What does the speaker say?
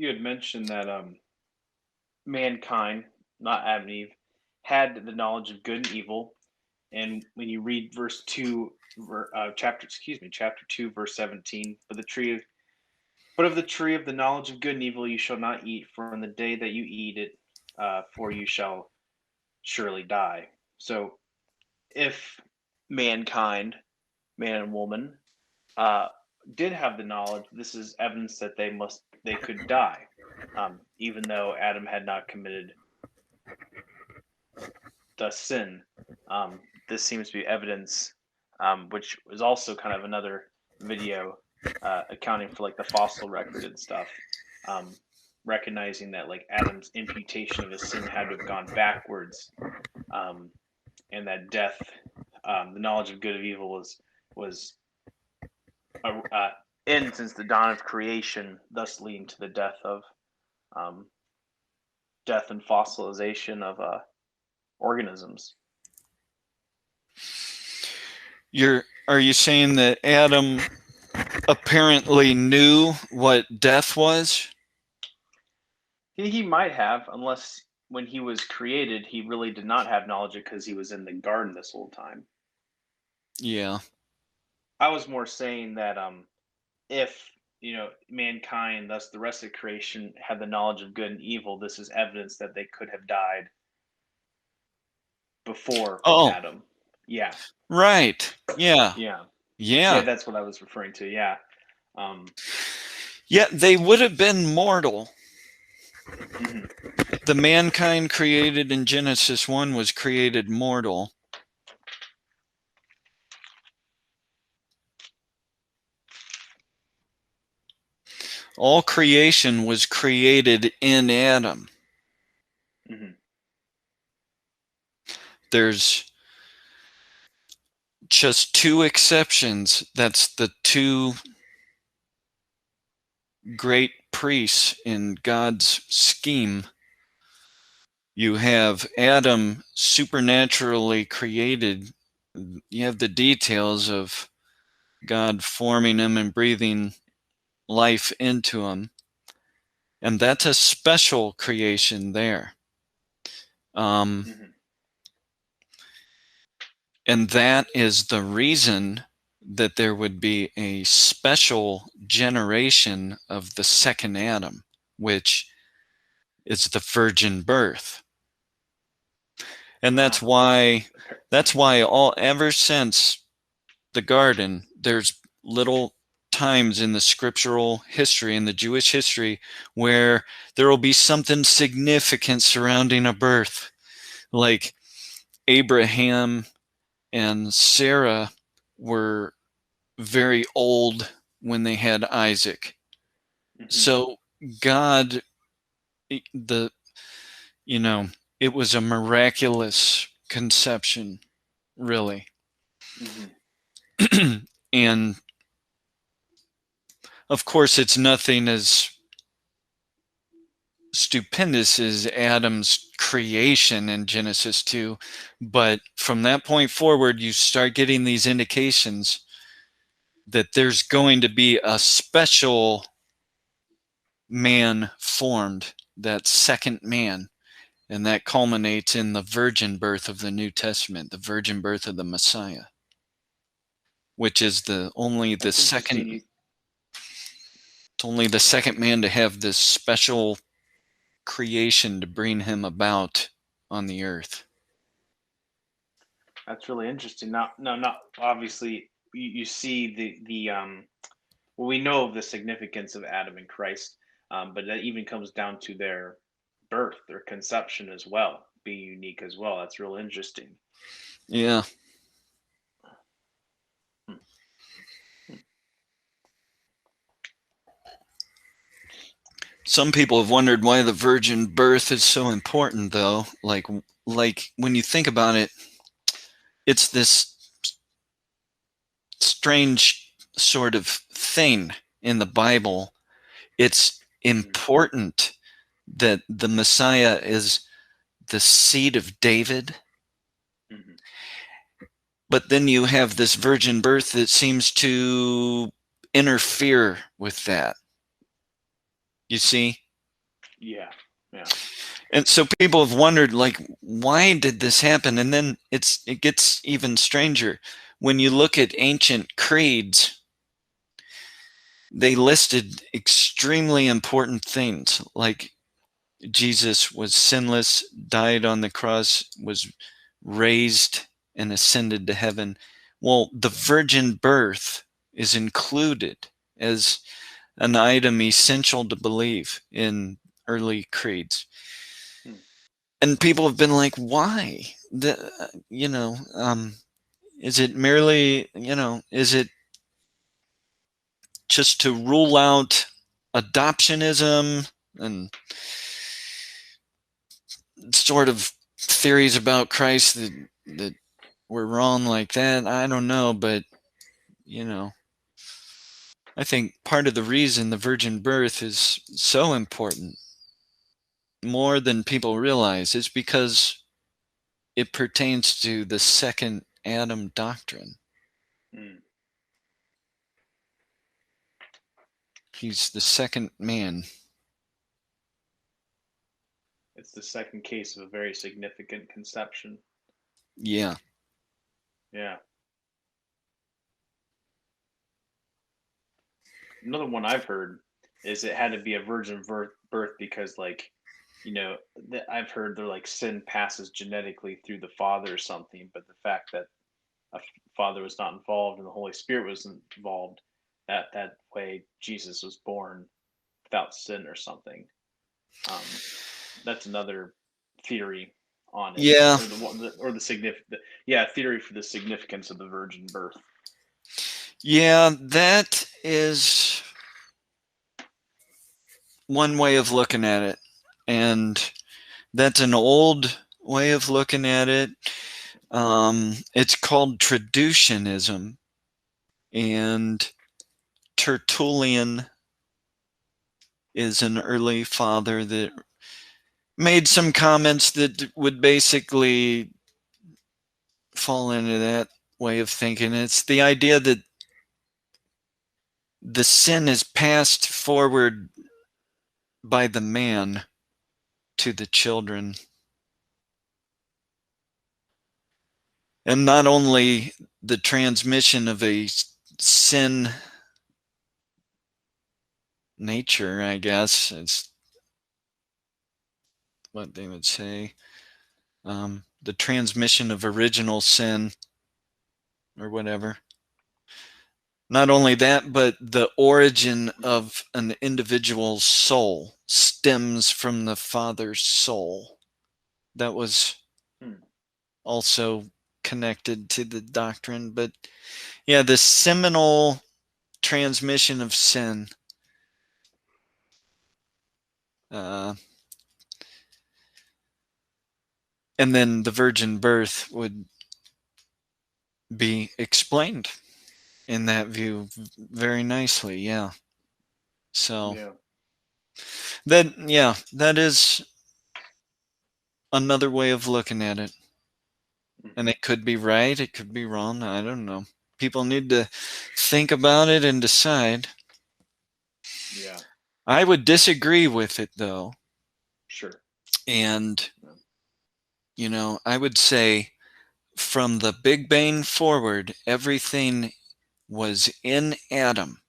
you had mentioned that mankind, not Adam and Eve, had the knowledge of good and evil. And when you read verse two, chapter 2, verse 17, but of the tree of the knowledge of good and evil you shall not eat, for in the day that you eat it, for you shall surely die. So if mankind, man and woman, uh, did have the knowledge, this is evidence that they could die, even though Adam had not committed the sin. This seems to be evidence, which was also kind of another video accounting for like the fossil record and stuff, um, recognizing that like Adam's imputation of his sin had to have gone backwards, um, and that death, the knowledge of good and evil was in since the dawn of creation, thus leading to the um, death and fossilization of organisms. Are you saying that Adam apparently knew what death was? He might have, unless when he was created, he really did not have knowledge because he was in the garden this whole time. Yeah. I was more saying that if mankind, thus the rest of creation, had the knowledge of good and evil, this is evidence that they could have died before Oh, Adam. Yeah, right. Yeah. yeah, yeah. Yeah. That's what I was referring to. Yeah. Um, Yeah, they would have been mortal. mhm. The mankind created in Genesis 1 was created mortal. All creation was created in Adam. Mhm. There's just two exceptions. That's the two great priests in God's scheme. You have Adam supernaturally created. You have the details of God forming him and breathing life into him. And that's a special creation there. Mhm. And that is the reason that there would be a special generation of the second Adam, which is the virgin birth. And that's why ever since the garden, there's little times in the scriptural history, in the Jewish history, where there will be something significant surrounding a birth. Like Abraham and Sarah were very old when they had Isaac. Mhm. So God, it was a miraculous conception, really. Mhm. And of course, it's nothing as stupendous as Adam's creation in Genesis 2. But from that point forward, you start getting these indications that there's going to be a special man formed, that second man. And that culminates in the virgin birth of the New Testament, the virgin birth of the Messiah, which is only the second man to have this special creation to bring him about on the earth. That's really interesting. Not obviously. You see well, we know of the significance of Adam and Christ, but that even comes down to their birth, their conception as well, being unique as well. That's real interesting. Yeah. Hmm. Some people have wondered why the virgin birth is so important, though. Like when you think about it, it's this strange sort of thing in the Bible. It's important that the Messiah is the seed of David. Mhm. But then you have this virgin birth that seems to interfere with that. You see? Yeah. Yeah. And so people have wondered, like, why did this happen? And then it gets even stranger. When you look at ancient creeds, they listed extremely important things, like Jesus was sinless, died on the cross, was raised and ascended to heaven. Well, the virgin birth is included as an item essential to believe in early creeds. Hmm. And people have been like, why? Is it merely, is it just to rule out adoptionism and sort of theories about Christ that were wrong like that? I don't know, but I think part of the reason the virgin birth is so important, more than people realize, is because it pertains to the second Adam doctrine. Hmm. He's the second man. It's the second case of a very significant conception. Yeah. Yeah. Another one I've heard is it had to be a virgin birth because, like, I've heard they're like sin passes genetically through the father or something, but the fact that a father was not involved and the Holy Spirit was involved, that way Jesus was born without sin or something. That's another theory on it, Yeah. or the significant, yeah, theory for the significance of the virgin birth. Yeah, that is one way of looking at it. And that's an old way of looking at it. It's called traducianism. And Tertullian is an early father that made some comments that would basically fall into that way of thinking. It's the idea that the sin is passed forward by the man to the children. And not only the transmission of a sin nature, I guess, is what they would say. The transmission of original sin or whatever. Not only that, but the origin of an individual's soul stems from the Father's soul. That was also connected to the doctrine. But yeah, the seminal transmission of sin. And then the virgin birth would be explained in that view very nicely. Yeah. So Yeah. that is another way of looking at it. And it could be right, it could be wrong, I don't know. People need to think about it and decide. Yeah. I would disagree with it, though. Sure. And, I would say from the Big Bang forward, everything was in Adam.